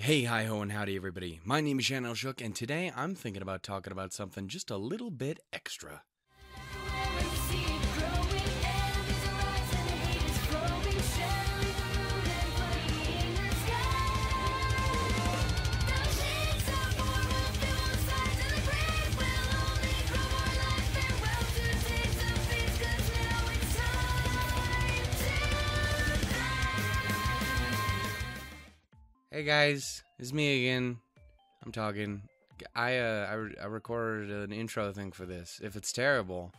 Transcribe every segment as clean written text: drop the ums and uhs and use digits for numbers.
Hey, hi ho, and howdy everybody. My name is Shannon Shook, and today I'm thinking about talking about something just a little bit extra. Hey guys, it's me again. I'm talking. I recorded an intro thing for this. If it's terrible,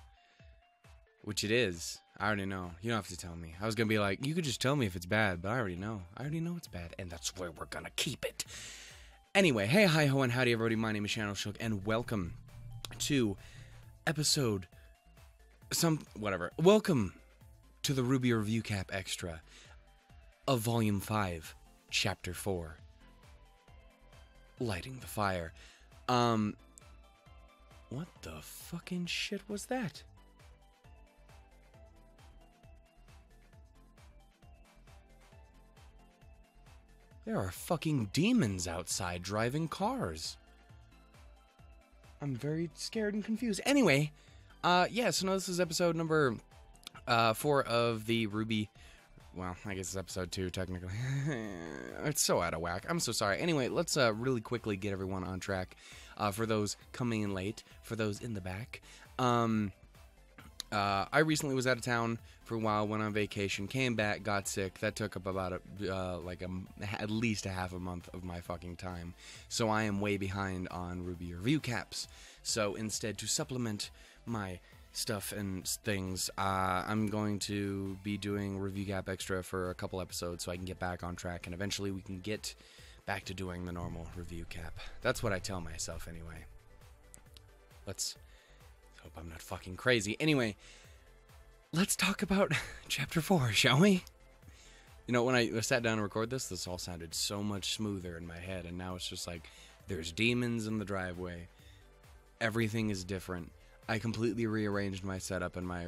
which it is, I already know. You don't have to tell me. I was gonna be like, you could just tell me if it's bad, but I already know. I already know it's bad, and that's where we're gonna keep it. Anyway, hey, hi ho, and howdy everybody. My name is Shannon Shook, and welcome to episode Welcome to the RWBY Review Cap Extra of Volume 5. Chapter 4, Lighting the Fire. What the fucking shit was that? There are fucking demons outside driving cars. I'm very scared and confused. Anyway, so no, this is episode number 4 of the RWBY. Well, I guess it's episode 2, technically. It's so out of whack. I'm so sorry. Anyway, let's really quickly get everyone on track. For those coming in late, for those in the back. I recently was out of town for a while, went on vacation, came back, got sick. That took up about at least a half a month of my fucking time. So I am way behind on RWBY review caps. So instead, to supplement my stuff and things, I'm going to be doing review cap extra for a couple episodes so I can get back on track, and eventually we can get back to doing the normal review cap. That's what I tell myself anyway. Let's hope I'm not fucking crazy. Anyway, let's talk about chapter 4, shall we? You know, when I sat down to record this all sounded so much smoother in my head, and now it's just like, there's demons in the driveway. Everything is different. I completely rearranged my setup in my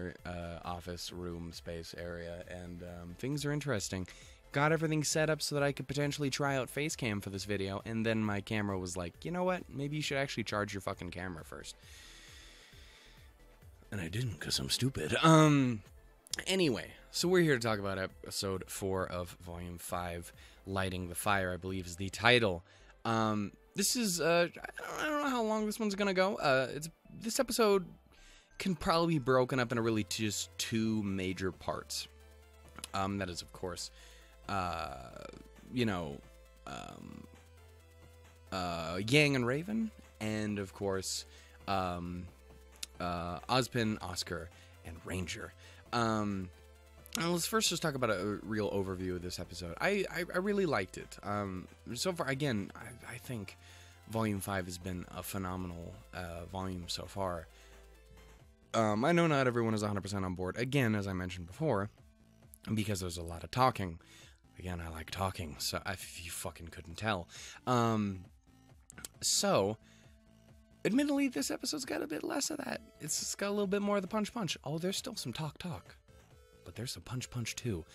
office room space area, and things are interesting. Got everything set up so that I could potentially try out Facecam for this video, and then my camera was like, you know what? Maybe you should actually charge your fucking camera first. And I didn't, because I'm stupid. Anyway, so we're here to talk about episode 4 of Volume 5, Lighting the Fire, I believe is the title. This is, I don't know how long this one's gonna go. This episode can probably be broken up into really just 2 major parts. That is, of course, Yang and Raven, and, of course, Ozpin, Oscar, and Ranger. Let's first just talk about a real overview of this episode. I really liked it. So far, again, I think Volume 5 has been a phenomenal volume so far. I know not everyone is 100% on board, again, as I mentioned before, because there's a lot of talking. Again, I like talking, so if you fucking couldn't tell. So, admittedly, this episode's got a bit less of that. It's got a little bit more of the punch. Oh, there's still some talk. But there's some punch too.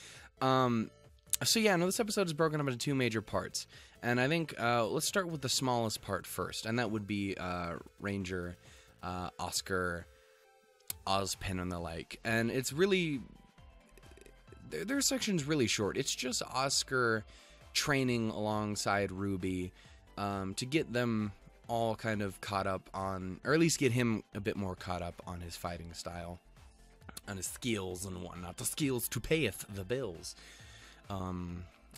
So yeah, no, this episode is broken up into 2 major parts. And I think, let's start with the smallest part first. And that would be, Ranger, Oscar, Ozpin, and the like. And it's really, their section's really short. It's just Oscar training alongside RWBY, to get them all kind of caught up on, or at least get him a bit more caught up on his fighting style, on his skills and whatnot. The skills to payeth the bills.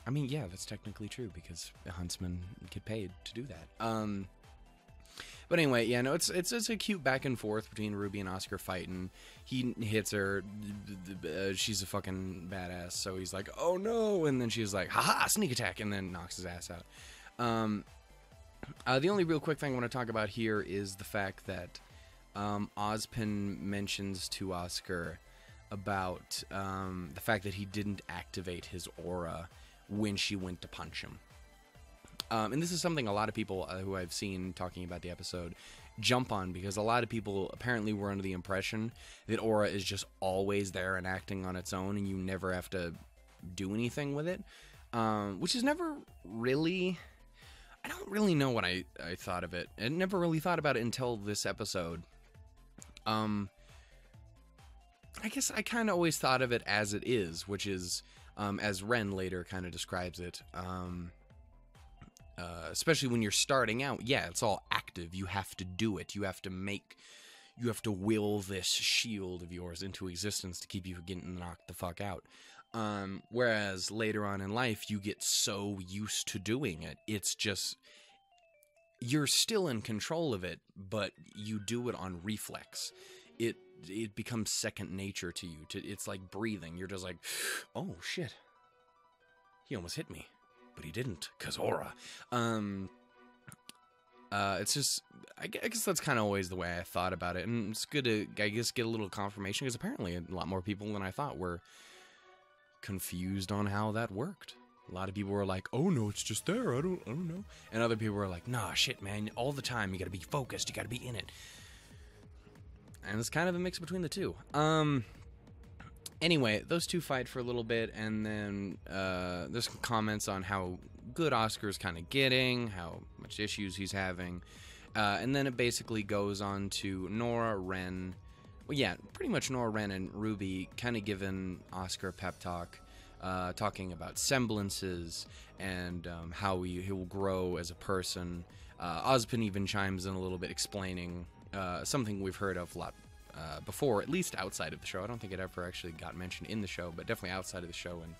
I mean, yeah, that's technically true, because a huntsman get paid to do that. But anyway, yeah, no, it's a cute back and forth between RWBY and Oscar fighting. He hits her, she's a fucking badass, so he's like, oh no, and then she's like, haha, sneak attack, and then knocks his ass out. The only real quick thing I want to talk about here is the fact that Ozpin mentions to Oscar about the fact that he didn't activate his aura when she went to punch him. And this is something a lot of people who I've seen talking about the episode jump on, because a lot of people apparently were under the impression that aura is just always there and acting on its own, and you never have to do anything with it, which is never really I don't really know what I thought of it. I never really thought about it until this episode. I guess I kind of always thought of it as it is, which is, as Ren later kind of describes it, especially when you're starting out, yeah, it's all active. You have to do it. You have to will this shield of yours into existence to keep you from getting knocked the fuck out. Whereas later on in life, you get so used to doing it. It's just, you're still in control of it, but you do it on reflex. It becomes second nature to you. It's like breathing. You're just like, oh shit, he almost hit me, but he didn't, 'cause aura. It's just, I guess that's kind of always the way I thought about it, and it's good to, I guess, get a little confirmation, because apparently a lot more people than I thought were confused on how that worked. A lot of people were like, oh no, it's just there, I don't know. And other people were like, nah, shit, man, all the time, you gotta be focused, you gotta be in it. And it's kind of a mix between the two. Anyway, those two fight for a little bit, and then there's some comments on how good Oscar's kind of getting, how much issues he's having, and then it basically goes on to Nora, Ren, well, yeah, pretty much Nora, Ren, and RWBY kind of giving Oscar a pep talk, talking about semblances and how he will grow as a person. Ozpin even chimes in a little bit, explaining something we've heard of a lot before, at least outside of the show. I don't think it ever actually got mentioned in the show, but definitely outside of the show and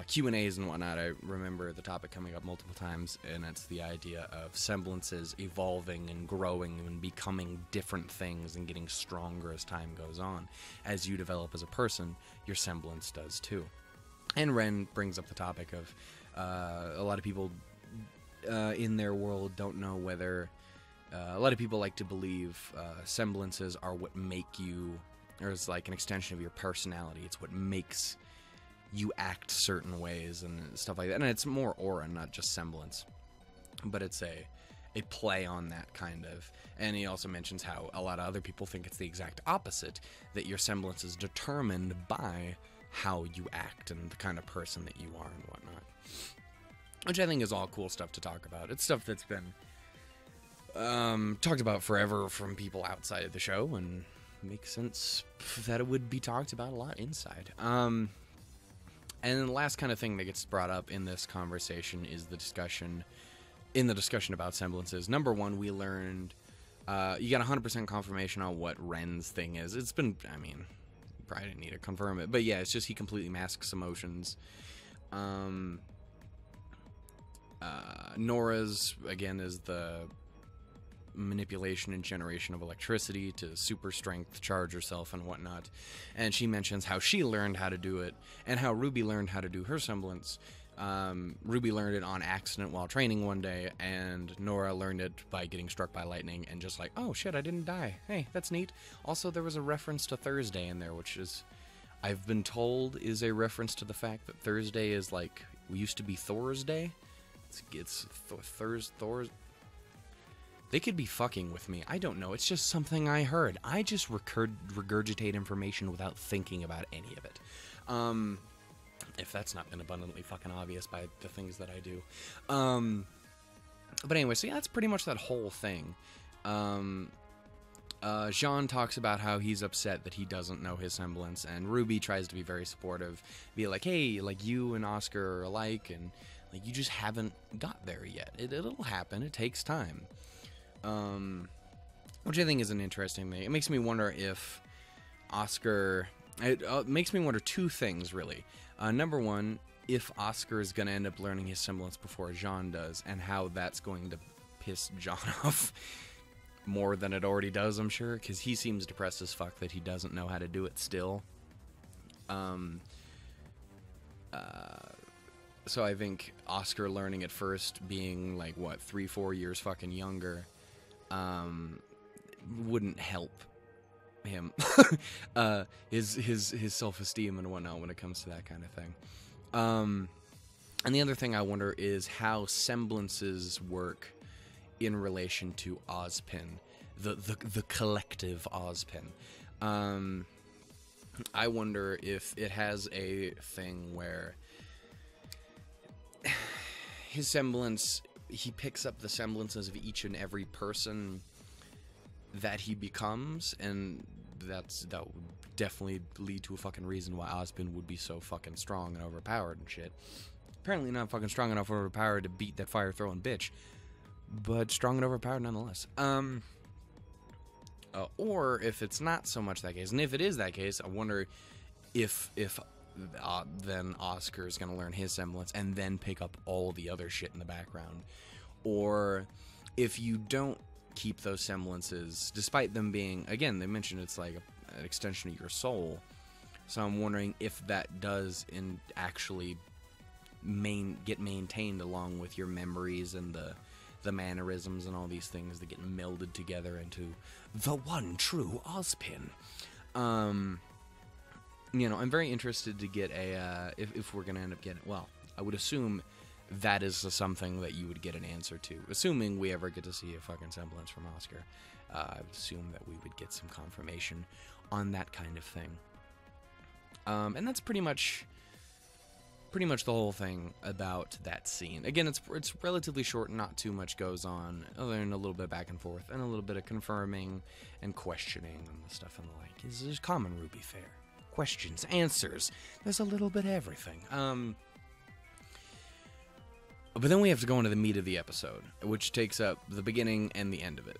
Q&As and whatnot. I remember the topic coming up multiple times, and that's the idea of semblances evolving and growing and becoming different things and getting stronger as time goes on. As you develop as a person, your semblance does too. And Ren brings up the topic of a lot of people in their world don't know whether... a lot of people like to believe semblances are what make you, or it's like an extension of your personality. It's what makes you act certain ways and stuff like that. And it's more aura, not just semblance. But it's a play on that kind of. And he also mentions how a lot of other people think it's the exact opposite, that your semblance is determined by how you act and the kind of person that you are and whatnot. Which I think is all cool stuff to talk about. It's stuff that's been talked about forever from people outside of the show, and makes sense that it would be talked about a lot inside. And then the last kind of thing that gets brought up in this conversation is the discussion about semblances. Number one, we learned you got 100% confirmation on what Ren's thing is. It's been, I mean, probably didn't need to confirm it, but yeah, it's just he completely masks emotions. Nora's, again, is the manipulation and generation of electricity to super strength charge herself and whatnot, and she mentions how she learned how to do it and how RWBY learned how to do her semblance. RWBY learned it on accident while training one day, and Nora learned it by getting struck by lightning and just like, oh shit, I didn't die, hey, that's neat. Also, there was a reference to Thursday in there, which is, I've been told, is a reference to the fact that Thursday is like, we used to be Thor's Day. It's Thor's. They could be fucking with me. I don't know. It's just something I heard. I just regurgitate information without thinking about any of it. If that's not been abundantly fucking obvious by the things that I do. But anyway, so yeah, that's pretty much that whole thing. Jean talks about how he's upset that he doesn't know his semblance, and RWBY tries to be very supportive. Be like, hey, like, you and Oscar are alike, and like, you just haven't got there yet. It'll happen. It takes time. Which I think is an interesting thing. It makes me wonder if Oscar... It makes me wonder two things, really. Number one, if Oscar is going to end up learning his semblance before Jean does, and how that's going to piss Jean off more than it already does, I'm sure, because he seems depressed as fuck that he doesn't know how to do it still. So I think Oscar learning it first, being like, what, 3-4 years fucking younger... wouldn't help him. his self-esteem and whatnot when it comes to that kind of thing. And the other thing I wonder is how semblances work in relation to Ozpin, the collective Ozpin. I wonder if it has a thing where his semblance he picks up the semblances of each and every person that he becomes, and that would definitely lead to a fucking reason why Ozpin would be so fucking strong and overpowered and shit. Apparently not fucking strong enough or overpowered to beat that fire-throwing bitch, but strong and overpowered nonetheless. Or if it's not so much that case, and if it is that case, I wonder if then Oscar is going to learn his semblance and then pick up all the other shit in the background. Or if you don't keep those semblances, despite them being, again, they mentioned it's like an extension of your soul. So I'm wondering if that does actually get maintained along with your memories and the mannerisms and all these things that get melded together into the one true Ozpin. You know, I'm very interested to get if we're going to end up getting, well, I would assume that is something that you would get an answer to, assuming we ever get to see a fucking semblance from Oscar. I would assume that we would get some confirmation on that kind of thing. And that's pretty much the whole thing about that scene. Again, it's relatively short, not too much goes on, other than a little bit back and forth, and a little bit of confirming and questioning and the stuff and the like. This is common RWBY fare. Questions, answers, there's a little bit of everything. But then we have to go into the meat of the episode, which takes up the beginning and the end of it.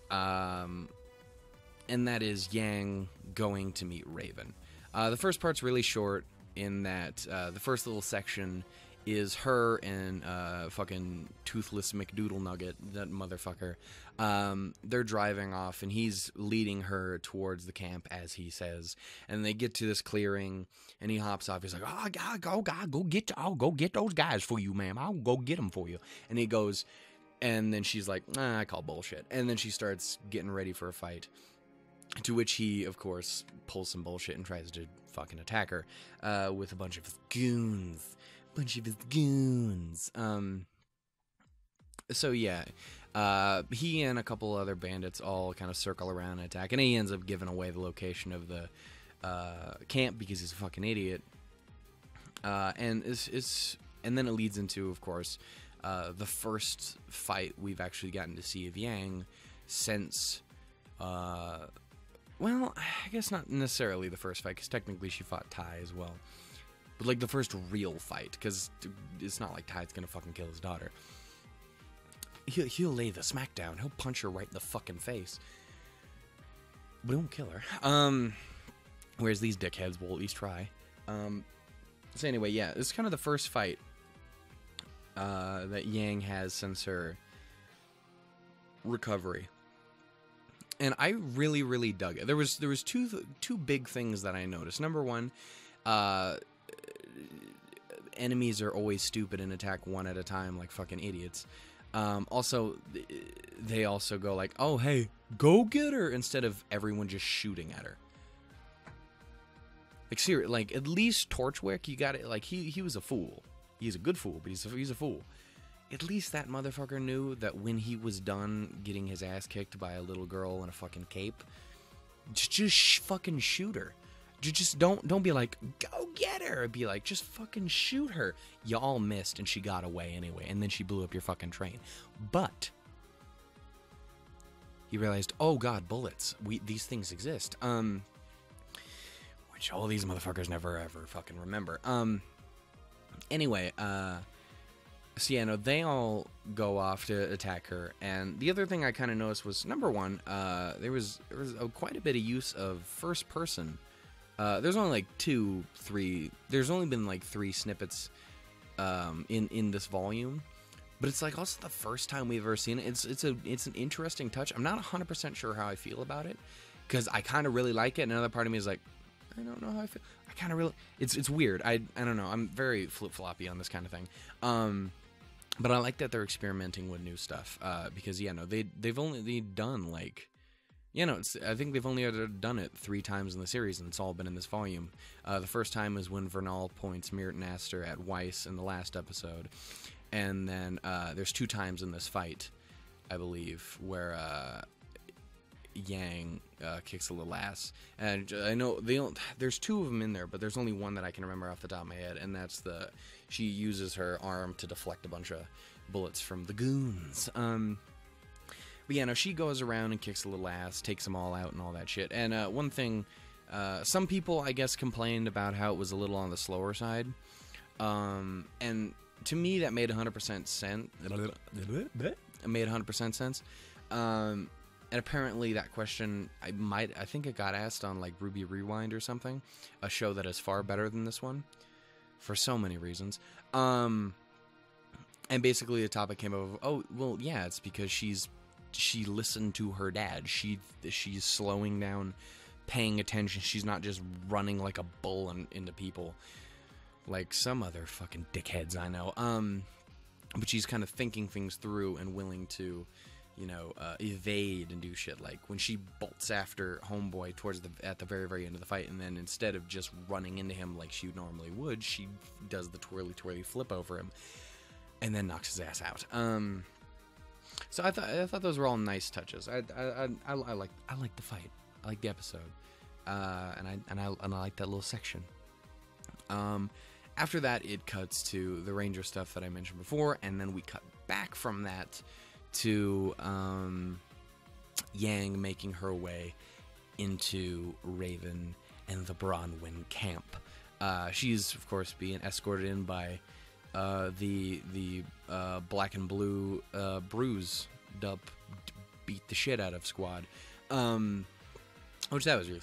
And that is Yang going to meet Raven. The first part's really short in that the first little section is her and fucking toothless McDoodle Nugget, that motherfucker. They're driving off, and he's leading her towards the camp, as he says. And they get to this clearing, and he hops off. He's like, "Oh, I'll go get those guys for you, ma'am. I'll go get them for you." And he goes, and then she's like, I call bullshit. And then she starts getting ready for a fight. To which he, of course, pulls some bullshit and tries to fucking attack her with a bunch of his goons. So yeah, he and a couple other bandits all kind of circle around and attack, and he ends up giving away the location of the camp because he's a fucking idiot. And then it leads into, of course, the first fight we've actually gotten to see of Yang since, well, I guess not necessarily the first fight, because technically she fought Tai as well. But, like, the first real fight, because it's not like Ty's gonna fucking kill his daughter. He'll lay the smackdown. He'll punch her right in the fucking face. But he won't kill her. Whereas these dickheads will at least try. So anyway, yeah, this is kind of the first fight that Yang has since her recovery. And I really, really dug it. There was two big things that I noticed. Number one, enemies are always stupid and attack one at a time like fucking idiots. Also, they also go like, "Oh, hey, go get her," instead of everyone just shooting at her. Like, seriously, like, at least Torchwick, you got it. Like, he was a fool. He's a good fool, but he's a fool. At least that motherfucker knew that when he was done getting his ass kicked by a little girl in a fucking cape, just fucking shoot her. Just don't be like, "Go get her." Be like, just fucking shoot her. Y'all missed and she got away anyway, and then she blew up your fucking train. But he realized, oh god, bullets. These things exist. Which all these motherfuckers never ever fucking remember. Anyway, so yeah, no, they all go off to attack her, and the other thing I kind of noticed was, number one, there was quite a bit of use of first person. There's only like there's only been like 3 snippets in this volume, but it's like also the first time we've ever seen it. It's an interesting touch. I'm not 100% sure how I feel about it, because I kind of really like it, and another part of me is like, I don't know how I feel. I kind of really, it's weird. I don't know. I'm very flip-floppy on this kind of thing. But I like that they're experimenting with new stuff, because yeah, no, they've only done like, you know, I think they've only ever done it 3 times in the series, and it's all been in this volume. The first time is when Vernal points Mirror Naster at Weiss in the last episode, and then there's 2 times in this fight, I believe, where Yang kicks a little ass. And I know there's two of them in there, but there's only one that I can remember off the top of my head, and that's she uses her arm to deflect a bunch of bullets from the goons. But yeah, no, she goes around and kicks a little ass, takes them all out and all that shit. And one thing, some people, I guess, complained about how it was a little on the slower side. And to me, that made 100% sense. It made 100% sense. And apparently that question, I think it got asked on like RWBY Rewind or something, a show that is far better than this one for so many reasons. And basically the topic came up of, oh, well, yeah, it's because she listened to her dad. She's slowing down, paying attention. She's not just running like a bull into people like some other fucking dickheads I know. But she's kind of thinking things through and willing to, you know, evade and do shit. Like when she bolts after Homeboy at the very, very end of the fight, and then instead of just running into him like she normally would, she does the twirly flip over him and then knocks his ass out. So I thought those were all nice touches. I like the fight. I like the episode. And I like that little section. After that, it cuts to the Ranger stuff that I mentioned before, and then we cut back from that to Yang making her way into Raven and the Bronwyn camp. She's, of course, being escorted in by the black and blue bruise beat the shit out of squad. Which that was really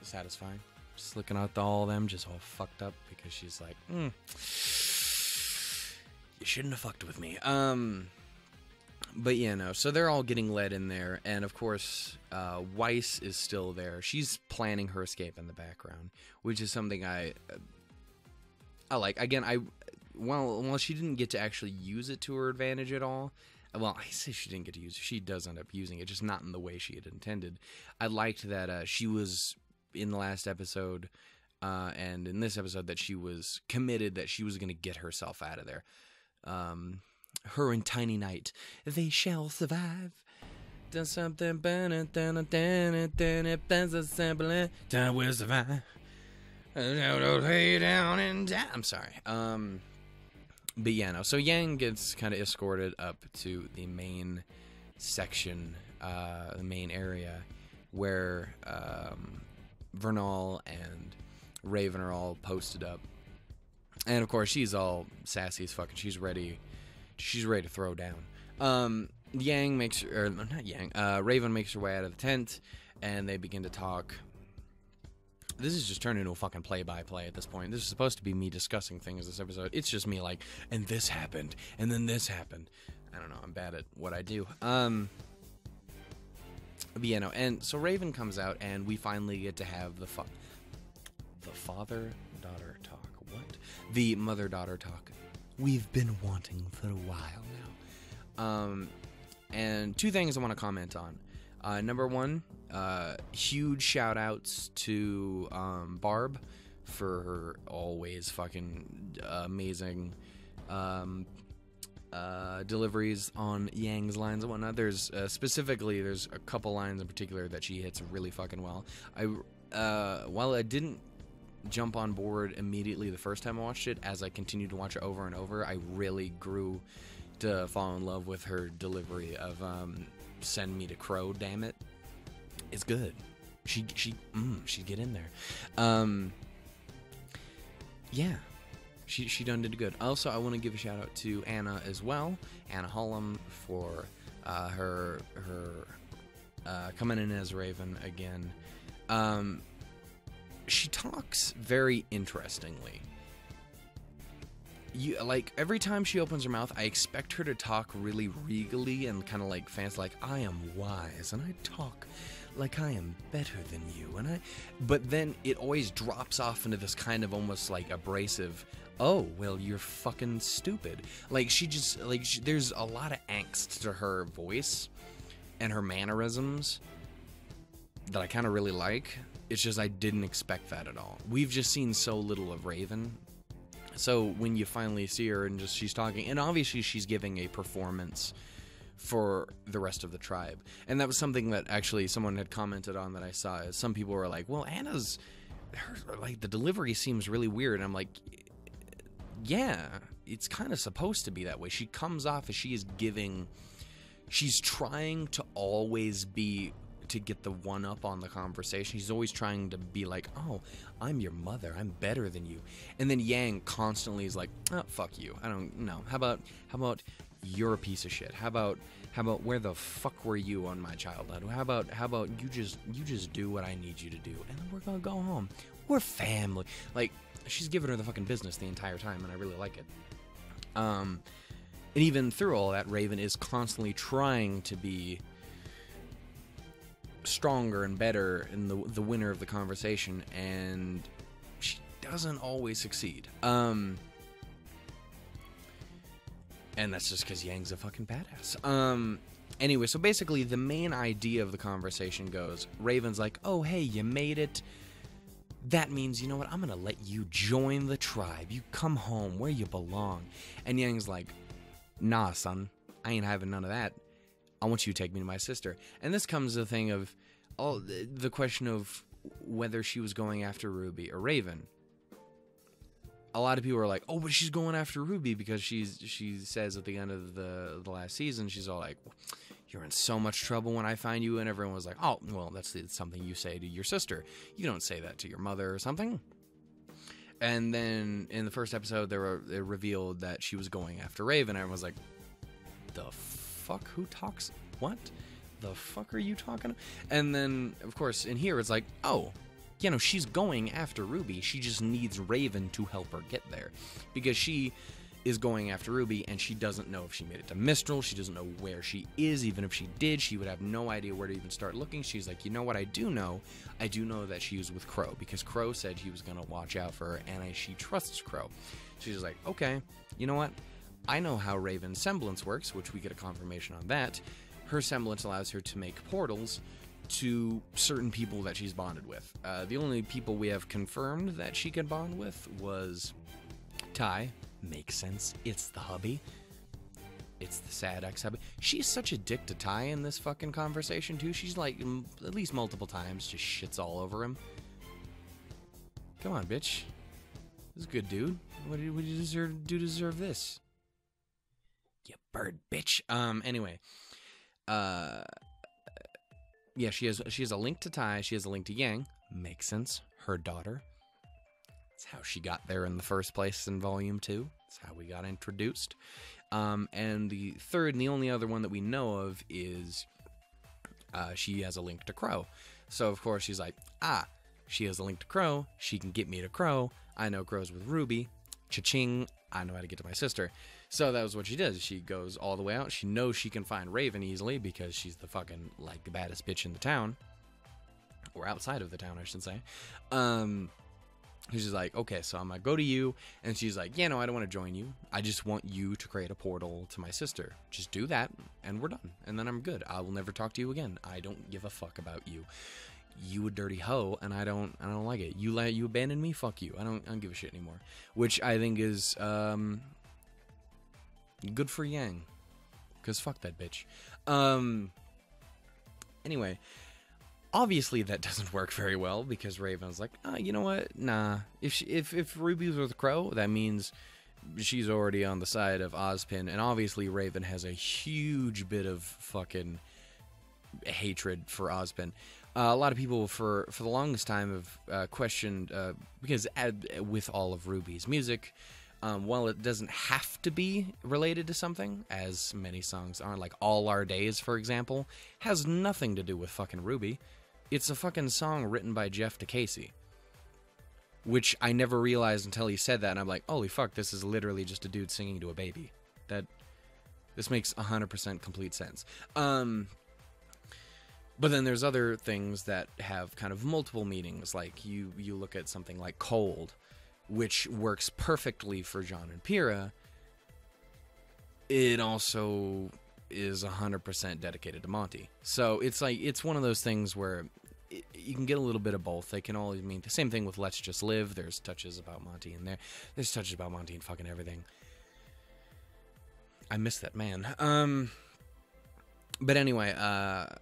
satisfying. Just looking at all of them just all fucked up because she's like, you shouldn't have fucked with me. But yeah, no. So they're all getting led in there, and of course, Weiss is still there. She's planning her escape in the background, which is something I like. Again, while she didn't get to actually use it to her advantage at all. Well, I say she didn't get to use it. She does end up using it, just not in the way she had intended. I liked that she was, in the last episode, and in this episode, that she was committed that she was going to get herself out of there. Her and Tiny Knight, they shall survive. Does something better than a that's a simple time will survive. I'm sorry. But yeah, no. So Yang gets kind of escorted up to the main section, the main area, where Vernal and Raven are all posted up, and of course she's all sassy as fucking. She's ready to throw down. Yang makes, or not Yang, Raven makes her way out of the tent, and they begin to talk. This is just turned into a fucking play-by-play at this point. This is supposed to be me discussing things this episode. It's just me like, and this happened, and then this happened. I don't know, I'm bad at what I do. But yeah, no, and so Raven comes out, and we finally get to have the father-daughter talk. What? The mother-daughter talk we've been wanting for a while now. And two things I want to comment on. Number one, huge shout outs to Barb for her always fucking amazing deliveries on Yang's lines and whatnot. There's there's a couple lines in particular that she hits really fucking well. While I didn't jump on board immediately the first time I watched it, as I continued to watch it over and over, I really grew to fall in love with her delivery of "Send me to Crow, damn it." It's good. She'd get in there. Yeah, she done did good. Also, I want to give a shout out to Anna as well, Anna Hullum, for her coming in as Raven again. She talks very interestingly. Like, every time she opens her mouth, I expect her to talk really regally and kind of like fancy, like, I am wise and I talk like I am better than you, but then it always drops off into this kind of almost like abrasive, oh, well, you're fucking stupid. Like, there's a lot of angst to her voice and her mannerisms that I kind of really like. It's just I didn't expect that at all. We've just seen so little of Raven. So when you finally see her and she's talking, and obviously she's giving a performance for the rest of the tribe. And that was something that actually someone had commented on that I saw. Some people were like, well, Anna's, like, the delivery seems really weird. And I'm like, yeah, it's kind of supposed to be that way. She comes off as she is giving, she's trying to always be, to get the one up on the conversation. She's always trying to be like, oh, I'm your mother, I'm better than you. And then Yang constantly is like, oh, fuck you, I don't know. How about you're a piece of shit? How about where the fuck were you on my childhood? How about you just do what I need you to do, and then we're gonna go home. We're family. Like, she's giving her the fucking business the entire time, and I really like it. And even through all that, Raven is constantly trying to be stronger and better and the winner of the conversation, and she doesn't always succeed. And that's just because Yang's a fucking badass. Anyway, so basically the main idea of the conversation goes, Raven's like, oh, hey, you made it. That means, you know what, I'm gonna let you join the tribe. You come home where you belong. And Yang's like, nah, son, I ain't having none of that. I want you to take me to my sister. And this comes to the thing of the question of whether she was going after Ruby or Raven. A lot of people are like, oh, but she's going after Ruby because she says at the end of the last season, she's all like, you're in so much trouble when I find you. And everyone was like, oh, well, that's something you say to your sister. You don't say that to your mother or something. And then in the first episode, they revealed that she was going after Raven. Everyone was like, the fuck, who talks, what the fuck are you talking? And then of course in here it's like, oh, you know, she's going after Ruby, she just needs Raven to help her get there, because she is going after Ruby and she doesn't know if she made it to Mistral. She doesn't know where she is. Even if she did, she would have no idea where to even start looking. She's like, you know what, I do know that she was with Crow, because Crow said he was gonna watch out for her, and she trusts Crow. She's like, okay, you know what, I know how Raven's semblance works, which we get a confirmation on that. Her semblance allows her to make portals to certain people that she's bonded with. The only people we have confirmed that she can bond with was Ty. Makes sense. It's the hubby. It's the sad ex-hubby. She's such a dick to Ty in this fucking conversation, too. She's like, at least multiple times, just shits all over him. Come on, bitch. This is a good dude. What do you deserve this? You bird bitch. Anyway. Yeah, she has a link to Ty, she has a link to Yang. Makes sense. Her daughter. That's how she got there in the first place in Volume 2. That's how we got introduced. And the third and the only other one that we know of is she has a link to Crow. So, of course, she's like, she has a link to Crow. She can get me to Crow. I know Crow's with Ruby. Cha-ching. I know how to get to my sister. So that was what she does. She goes all the way out. She knows she can find Raven easily because she's the fucking, like, the baddest bitch in the town. Or outside of the town, I should say. She's like, okay, so I'm gonna go to you. And she's like, yeah, no, I don't want to join you. I just want you to create a portal to my sister. Just do that, and we're done. And then I'm good. I will never talk to you again. I don't give a fuck about you. You a dirty hoe, and I don't like it. You abandoned me? Fuck you. I don't give a shit anymore. Which I think is, good for Yang, because fuck that bitch. Anyway, obviously that doesn't work very well, because Raven's like, you know what, nah, if Ruby's with Crow, that means she's already on the side of Ozpin, and obviously Raven has a huge bit of fucking hatred for Ozpin. A lot of people for the longest time have questioned, because with all of RWBY's music, while it doesn't have to be related to something, as many songs aren't, like All Our Days, for example, has nothing to do with fucking RWBY. It's a fucking song written by Jeff DeCasey. Which I never realized until he said that, and I'm like, holy fuck, this is literally just a dude singing to a baby. This makes 100% complete sense. But then there's other things that have kind of multiple meanings, like you look at something like Cold, which works perfectly for John and Pyrrha. It also is 100% dedicated to Monty. So it's like, it's one of those things where you can get a little bit of both. They can all mean the same thing with Let's Just Live. There's touches about Monty in there. There's touches about Monty in fucking everything. I miss that man. But anyway, a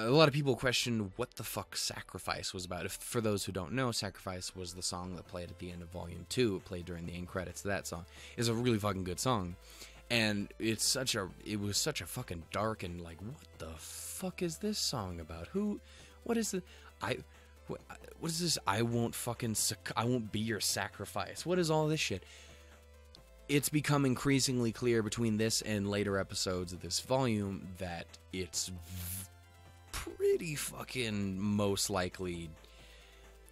lot of people question what the fuck Sacrifice was about. For those who don't know, Sacrifice was the song that played at the end of Volume 2. It played during the end credits of that song. It's a really fucking good song. And it was such a fucking dark and like, what the fuck is this song about? What is this? I won't be your sacrifice. What is all this shit? It's become increasingly clear between this and later episodes of this volume that it's pretty fucking most likely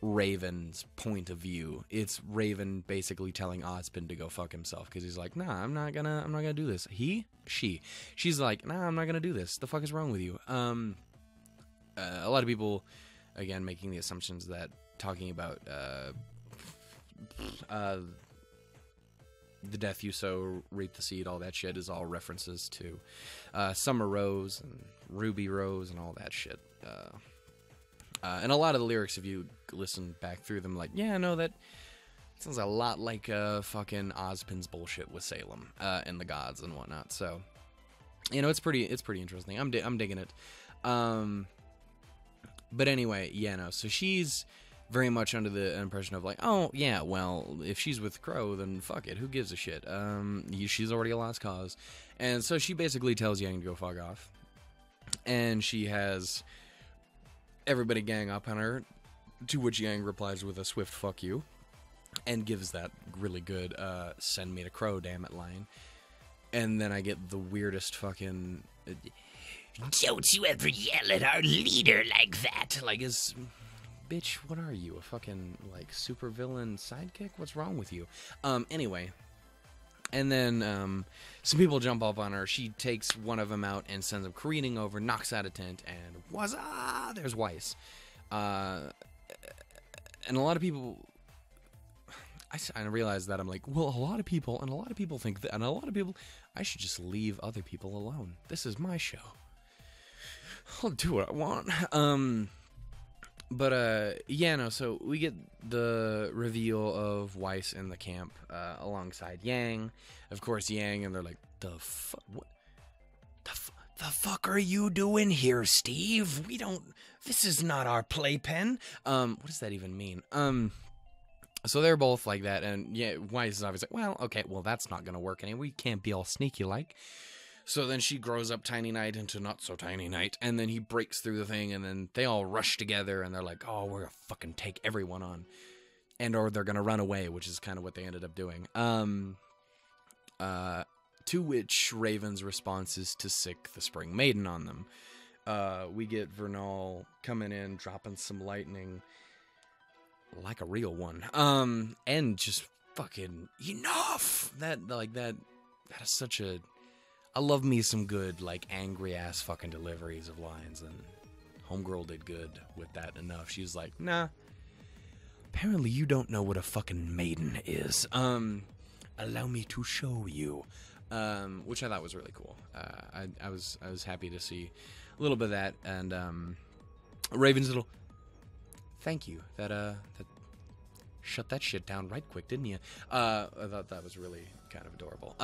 Raven's point of view. It's Raven basically telling Ozpin to go fuck himself because he's like, nah, I'm not gonna do this. She's like, nah, I'm not gonna do this. The fuck is wrong with you? A lot of people, again, making the assumptions that talking about the Death You Sow, Reap the Seed, all that shit is all references to Summer Rose and Ruby Rose and all that shit. And a lot of the lyrics, if you listen back through them, like, yeah, no, that sounds a lot like fucking Ozpin's bullshit with Salem and the gods and whatnot. So, you know, it's pretty interesting. I'm digging it. But anyway, yeah, no. So she's very much under the impression of like, oh yeah, well, if she's with Crow, then fuck it, who gives a shit? She's already a lost cause, and so she basically tells Yang to go fuck off, and she has everybody gang up on her, to which Yang replies with a swift fuck you, and gives that really good send me to Crow, damn it line, and then I get the weirdest fucking don't you ever yell at our leader like that, like is. Bitch, what are you? A fucking, like, supervillain sidekick? What's wrong with you? Anyway. And then, some people jump up on her. She takes one of them out and sends him careening over, knocks out a tent, and wazza! There's Weiss. And a lot of people... I realize that I'm like, well, a lot of people think that, and a lot of people... I should just leave other people alone. This is my show. I'll do what I want. But, yeah, no, so we get the reveal of Weiss in the camp, alongside Yang. Of course, Yang, and they're like, the fuck are you doing here, Steve? This is not our playpen. What does that even mean? So they're both like that, and yeah, Weiss is obviously like, well, okay, well, that's not gonna work anyway. We can't be all sneaky-like. So then she grows up Tiny Knight into Not So Tiny Knight, and then he breaks through the thing, and then they all rush together, and they're like, oh, we're gonna fucking take everyone on. Or they're gonna run away, which is kind of what they ended up doing. To which Raven's response is to sick the Spring Maiden on them. We get Vernal coming in, dropping some lightning, like a real one. And just fucking enough! That is such a... I love me some good, like, angry-ass fucking deliveries of lines, and Homegirl did good with that enough. She's like, nah, apparently you don't know what a fucking maiden is. Allow me to show you. Which I thought was really cool. I was happy to see a little bit of that, and Raven's little thank you. That shut that shit down right quick, didn't you? I thought that was really kind of adorable.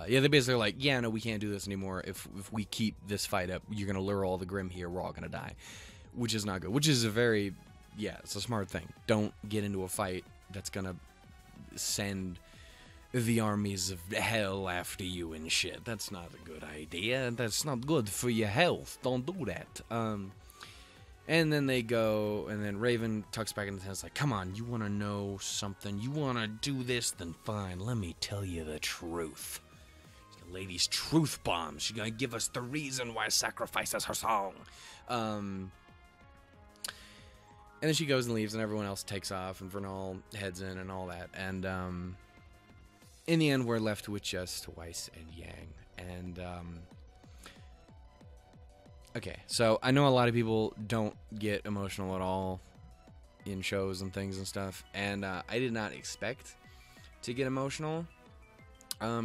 Yeah, they basically like, yeah, no, we can't do this anymore. If we keep this fight up, you're gonna lure all the Grimm here. We're all gonna die, which is not good. Which is a very, yeah, it's a smart thing. Don't get into a fight that's gonna send the armies of hell after you and shit. That's not a good idea. That's not good for your health. Don't do that. And then they go, and then Raven tucks back in the tent. It's like, come on, you want to know something? You want to do this? Then fine, let me tell you the truth. Lady's truth bomb. She's gonna give us the reason why Sacrifice is her song. And then she goes and leaves, and everyone else takes off, and Vernal heads in and all that. And in the end, we're left with just Weiss and Yang. And okay, so I know a lot of people don't get emotional at all in shows and things and stuff, and I did not expect to get emotional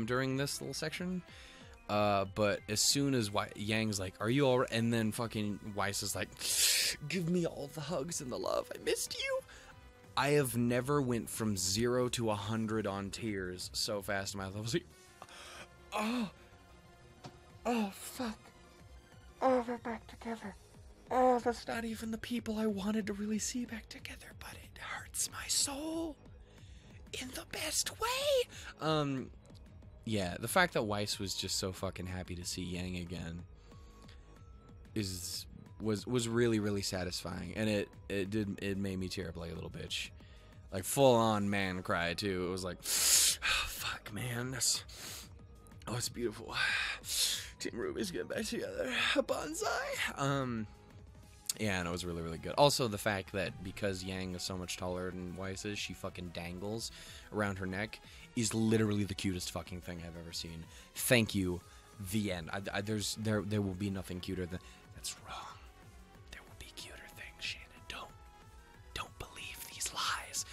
during this little section, but as soon as Yang's like, are you alright? And then fucking Weiss is like, give me all the hugs and the love, I missed you. I have never went from 0 to 100 on tears so fast in my life. I was like, Oh. Oh, fuck. Oh, they're back together. Oh, that's not even the people I wanted to really see back together, but it hurts my soul in the best way. Yeah, the fact that Weiss was just so fucking happy to see Yang again was really, really satisfying, and it made me tear up like a little bitch. Like, full-on man cry, too. It was like, oh, fuck, man, oh, it's beautiful. Team RWBY's getting back together. Bonsai. Yeah, and it was really, really good. Also, the fact that because Yang is so much taller than Weiss is, she fucking dangles around her neck is literally the cutest fucking thing I've ever seen. Thank you. The end. There will be nothing cuter than... That's wrong. There will be cuter things, Shannon. Don't believe these lies.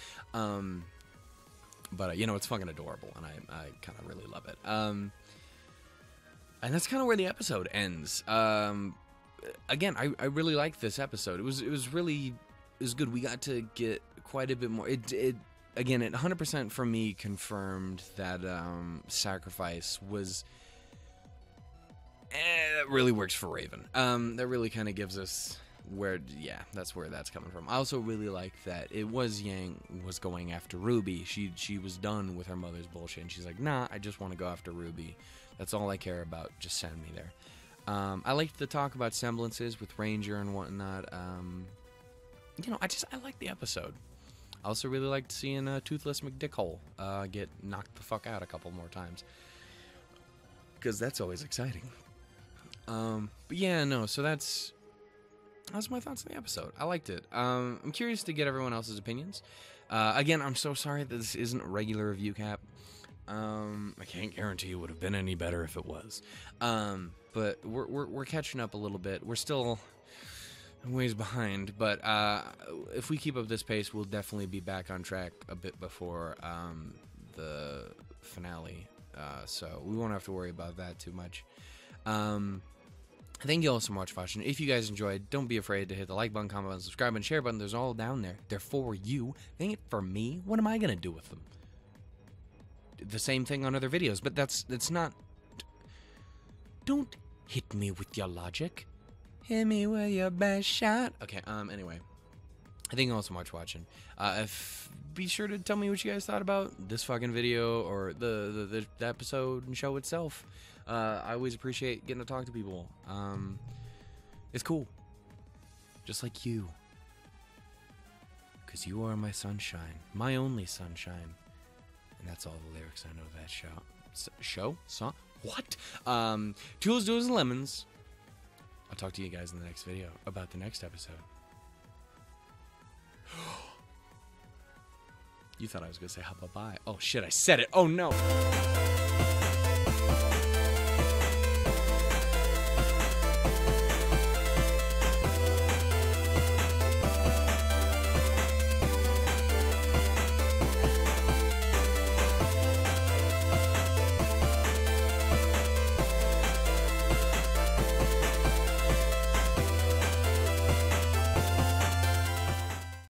But you know, it's fucking adorable, and I kind of really love it. And that's kind of where the episode ends. Again, I really liked this episode. It was good. We got to get quite a bit more. Again, it 100% for me confirmed that Sacrifice was that really works for Raven. That really kind of gives us that's where that's coming from. I also really like that it was Yang was going after RWBY. She was done with her mother's bullshit, and she's like, nah, I just want to go after RWBY. That's all I care about. Just send me there. I liked the talk about semblances with Ranger and whatnot. You know, I like the episode. I also really liked seeing Toothless McDickhole get knocked the fuck out a couple more times, because that's always exciting. But yeah, no, so that's my thoughts on the episode. I liked it. I'm curious to get everyone else's opinions. Again, I'm so sorry that this isn't a regular review cap. I can't guarantee it would have been any better if it was. But we're catching up a little bit. We're still a ways behind, but if we keep up this pace, we'll definitely be back on track a bit before the finale. So we won't have to worry about that too much. Thank you all so much for watching. If you guys enjoyed, don't be afraid to hit the like button, comment button, subscribe, and share button. There's all down there. They're for you. They ain't for me. What am I gonna do with them? The same thing on other videos, but that's not. Don't hit me with your logic. Hit me with your best shot. Okay. Anyway, thank you all so much for watching. Be sure to tell me what you guys thought about this fucking video or the episode and show itself. I always appreciate getting to talk to people. It's cool. Just like you. Because you are my sunshine. My only sunshine. And that's all the lyrics I know of that show. Song? What? Tools, Doers, and Lemons. I'll talk to you guys in the next video about the next episode. You thought I was going to say bye-bye. Oh, shit, I said it. Oh, no.